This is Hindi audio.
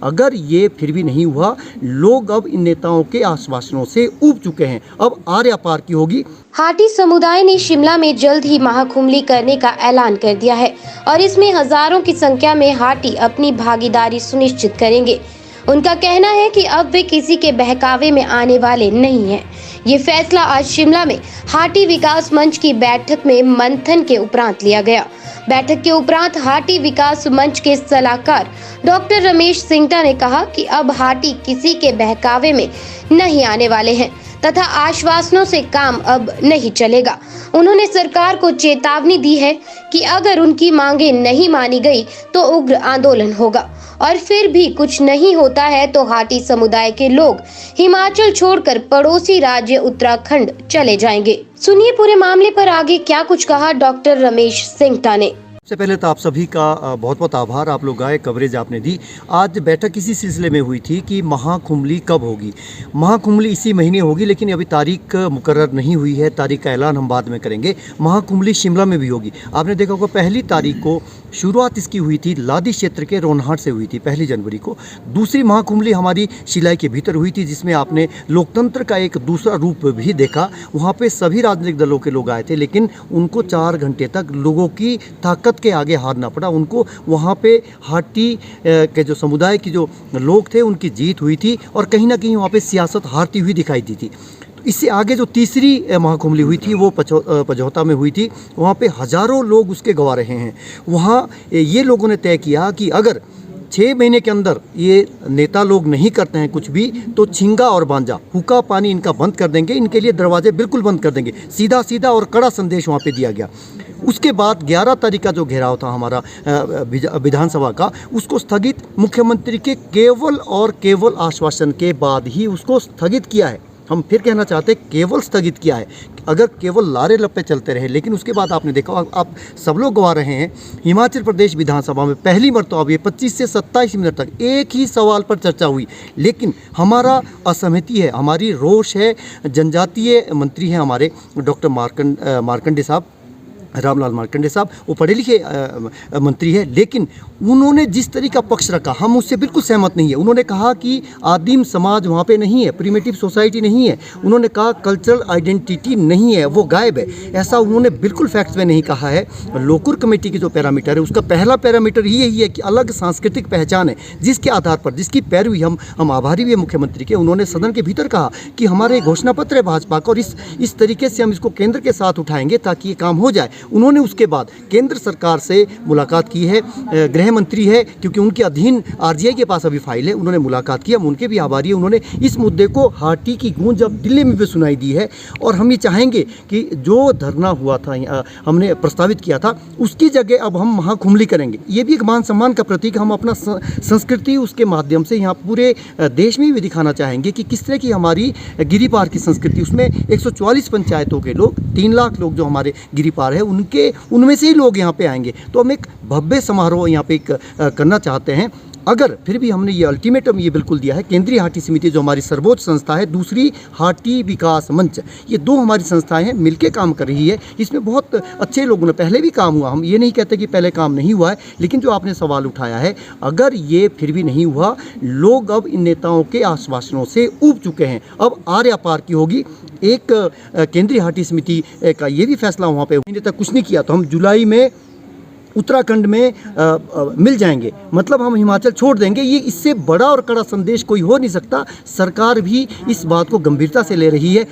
अगर ये फिर भी नहीं हुआ, लोग अब इन नेताओं के आश्वासनों से ऊब चुके हैं। अब आर्या पार की होगी। हाटी समुदाय ने शिमला में जल्द ही महाकुंभली करने का ऐलान कर दिया है और इसमें हजारों की संख्या में हाटी अपनी भागीदारी सुनिश्चित करेंगे। उनका कहना है कि अब वे किसी के बहकावे में आने वाले नहीं हैं। ये फैसला आज शिमला में हाटी विकास मंच की बैठक में मंथन के उपरांत लिया गया। बैठक के उपरांत हाटी विकास मंच के सलाहकार डॉक्टर रमेश सिंगटा ने कहा कि अब हाटी किसी के बहकावे में नहीं आने वाले हैं तथा आश्वासनों से काम अब नहीं चलेगा। उन्होंने सरकार को चेतावनी दी है कि अगर उनकी मांगे नहीं मानी गई तो उग्र आंदोलन होगा और फिर भी कुछ नहीं होता है तो हाटी समुदाय के लोग हिमाचल छोड़कर पड़ोसी राज्य उत्तराखंड चले जाएंगे। सुनिए पूरे मामले पर आगे क्या कुछ कहा डॉक्टर रमेश सिंगटा ने। सबसे पहले तो आप सभी का बहुत बहुत आभार, आप लोग आए, कवरेज आपने दी। आज बैठक इसी सिलसिले में हुई थी कि महाकुंभली कब होगी। महाकुंभली इसी महीने होगी, लेकिन अभी तारीख मुकर्रर नहीं हुई है। तारीख का ऐलान हम बाद में करेंगे। महाकुंभली शिमला में भी होगी। आपने देखा होगा पहली तारीख को शुरुआत इसकी हुई थी लादी क्षेत्र के रोनहाट से हुई थी, 1 जनवरी को। दूसरी महाकुंभली हमारी शिलाई के भीतर हुई थी, जिसमें आपने लोकतंत्र का एक दूसरा रूप भी देखा। वहाँ पे सभी राजनीतिक दलों के लोग आए थे, लेकिन उनको 4 घंटे तक लोगों की ताकत के आगे हारना पड़ा। उनको वहाँ पे हाटी के जो समुदाय की जो लोग थे उनकी जीत हुई थी और कहीं ना कहीं वहाँ पे सियासत हारती हुई दिखाई दी थी। इससे आगे जो तीसरी महाकुंभली हुई थी वो पझौता में हुई थी। वहाँ पे हज़ारों लोग उसके गवा रहे हैं। वहाँ ये लोगों ने तय किया कि अगर 6 महीने के अंदर ये नेता लोग नहीं करते हैं कुछ भी, तो छिंगा और बांजा, हुक्का पानी इनका बंद कर देंगे, इनके लिए दरवाजे बिल्कुल बंद कर देंगे। सीधा सीधा और कड़ा संदेश वहाँ पे दिया गया। उसके बाद 11 तारीख का जो घेराव था हमारा विधानसभा का, उसको स्थगित मुख्यमंत्री के केवल और केवल आश्वासन के बाद ही उसको स्थगित किया है। हम फिर कहना चाहते हैं केवल स्थगित किया है। अगर केवल लारे लप्पे चलते रहे, लेकिन उसके बाद आपने देखा, आप सब लोग गवा रहे हैं, हिमाचल प्रदेश विधानसभा में पहली मरतबा ये 25 से 27 मिनट तक एक ही सवाल पर चर्चा हुई। लेकिन हमारा असहमति है, हमारी रोष है। जनजातीय मंत्री हैं हमारे डॉक्टर मार्कंडे साहब, रामलाल मार्कंडे साहब, वो पढ़े लिखे मंत्री है, लेकिन उन्होंने जिस तरीके का पक्ष रखा हम उससे बिल्कुल सहमत नहीं है। उन्होंने कहा कि आदिम समाज वहाँ पे नहीं है, प्रिमिटिव सोसाइटी नहीं है। उन्होंने कहा कल्चरल आइडेंटिटी नहीं है, वो गायब है। ऐसा उन्होंने बिल्कुल फैक्ट्स में नहीं कहा है। लोकुर कमेटी की जो पैरामीटर है, उसका पहला पैरामीटर ही यही है कि अलग सांस्कृतिक पहचान है, जिसके आधार पर, जिसकी पैरवी हम आभारी भी है मुख्यमंत्री के। उन्होंने सदन के भीतर कहा कि हमारे घोषणा पत्र है भाजपा का और इस तरीके से हम इसको केंद्र के साथ उठाएंगे ताकि ये काम हो जाए। उन्होंने उसके बाद केंद्र सरकार से मुलाकात की है। गृह मंत्री है, क्योंकि उनके अधीन आरजीआई के पास अभी फाइल है, उन्होंने मुलाकात की। हम उनके भी आभारी हैं। उन्होंने इस मुद्दे को हाटी की गूंज अब दिल्ली में भी सुनाई दी है। और हम ये चाहेंगे कि जो धरना हुआ था, हमने प्रस्तावित किया था, उसकी जगह अब हम महाकुंभली करेंगे। ये भी एक मान सम्मान का प्रतीक। हम अपना संस्कृति उसके माध्यम से यहाँ पूरे देश में भी दिखाना चाहेंगे कि किस तरह की हमारी गिरी पार की संस्कृति। उसमें 144 पंचायतों के लोग, 3 लाख लोग जो हमारे गिरी पार है, उनमें से ही लोग यहाँ पे आएंगे। तो हम एक भव्य समारोह यहाँ पे करना चाहते हैं। अगर फिर भी हमने ये अल्टीमेटम ये बिल्कुल दिया है, केंद्रीय हाटी समिति जो हमारी सर्वोच्च संस्था है, दूसरी हाटी विकास मंच, ये 2 हमारी संस्थाएं हैं, मिलके काम कर रही है। इसमें बहुत अच्छे लोगों ने पहले भी काम हुआ, हम ये नहीं कहते कि पहले काम नहीं हुआ है, लेकिन जो आपने सवाल उठाया है, अगर ये फिर भी नहीं हुआ, लोग अब इन नेताओं के आश्वासनों से ऊब चुके हैं। अब आर्या पार की होगी। एक केंद्रीय हाटी समिति का ये भी फैसला वहाँ पे महीने तक कुछ नहीं किया, तो हम जुलाई में उत्तराखंड में मिल जाएंगे, मतलब हम हिमाचल छोड़ देंगे। ये इससे बड़ा और कड़ा संदेश कोई हो नहीं सकता। सरकार भी इस बात को गंभीरता से ले रही है।